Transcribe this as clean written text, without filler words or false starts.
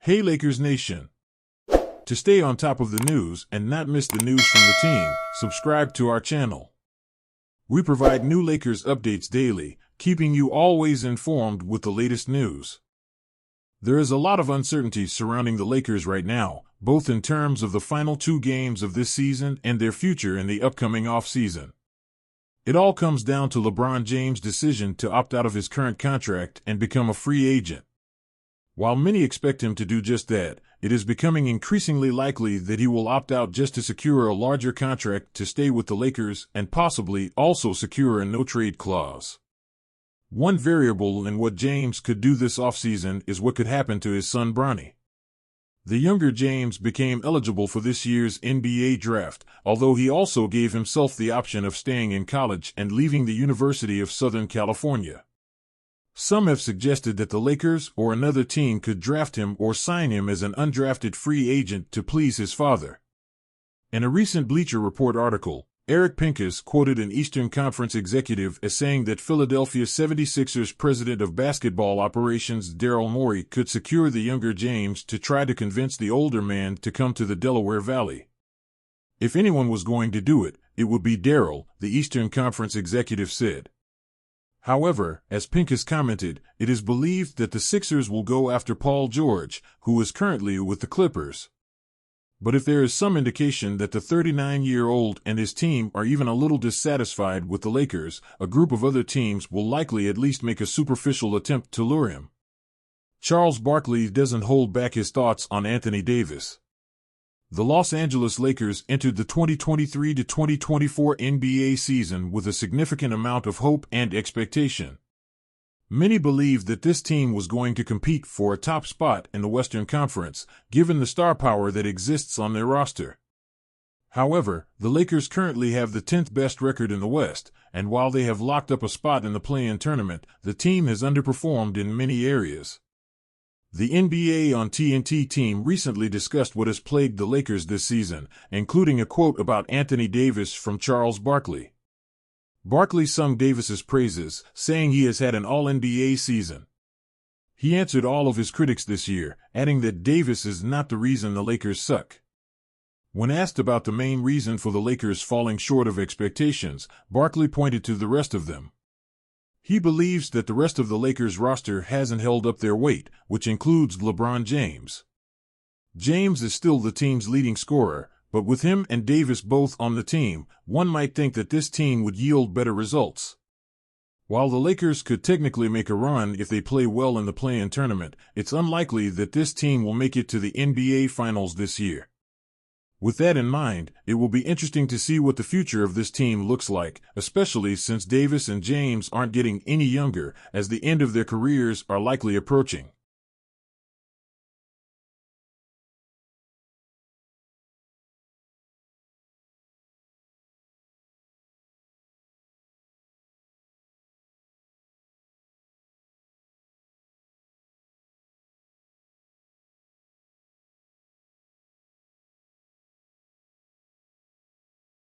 Hey Lakers Nation! To stay on top of the news and not miss the news from the team, subscribe to our channel. We provide new Lakers updates daily, keeping you always informed with the latest news. There is a lot of uncertainty surrounding the Lakers right now, both in terms of the final 2 games of this season and their future in the upcoming offseason. It all comes down to LeBron James' decision to opt out of his current contract and become a free agent. While many expect him to do just that, it is becoming increasingly likely that he will opt out just to secure a larger contract to stay with the Lakers and possibly also secure a no-trade clause. One variable in what James could do this offseason is what could happen to his son Bronny. The younger James became eligible for this year's NBA draft, although he also gave himself the option of staying in college and leaving the University of Southern California. Some have suggested that the Lakers or another team could draft him or sign him as an undrafted free agent to please his father. In a recent Bleacher Report article, Eric Pincus quoted an Eastern Conference executive as saying that Philadelphia 76ers president of basketball operations Daryl Morey could secure the younger James to try to convince the older man to come to the Delaware Valley. If anyone was going to do it, it would be Daryl, the Eastern Conference executive said. However, as Pincus commented, it is believed that the Sixers will go after Paul George, who is currently with the Clippers. But if there is some indication that the 39-year-old and his team are even a little dissatisfied with the Lakers, a group of other teams will likely at least make a superficial attempt to lure him. Charles Barkley doesn't hold back his thoughts on Anthony Davis. The Los Angeles Lakers entered the 2023-2024 NBA season with a significant amount of hope and expectation. Many believed that this team was going to compete for a top spot in the Western Conference, given the star power that exists on their roster. However, the Lakers currently have the 10th best record in the West, and while they have locked up a spot in the play-in tournament, the team has underperformed in many areas. The NBA on TNT team recently discussed what has plagued the Lakers this season, including a quote about Anthony Davis from Charles Barkley. Barkley sung Davis's praises, saying he has had an all-NBA season. He answered all of his critics this year, adding that Davis is not the reason the Lakers suck. When asked about the main reason for the Lakers falling short of expectations, Barkley pointed to the rest of them. He believes that the rest of the Lakers roster hasn't held up their weight, which includes LeBron James. James is still the team's leading scorer, but with him and Davis both on the team, one might think that this team would yield better results. While the Lakers could technically make a run if they play well in the play-in tournament, it's unlikely that this team will make it to the NBA Finals this year. With that in mind, it will be interesting to see what the future of this team looks like, especially since Davis and James aren't getting any younger, as the end of their careers are likely approaching.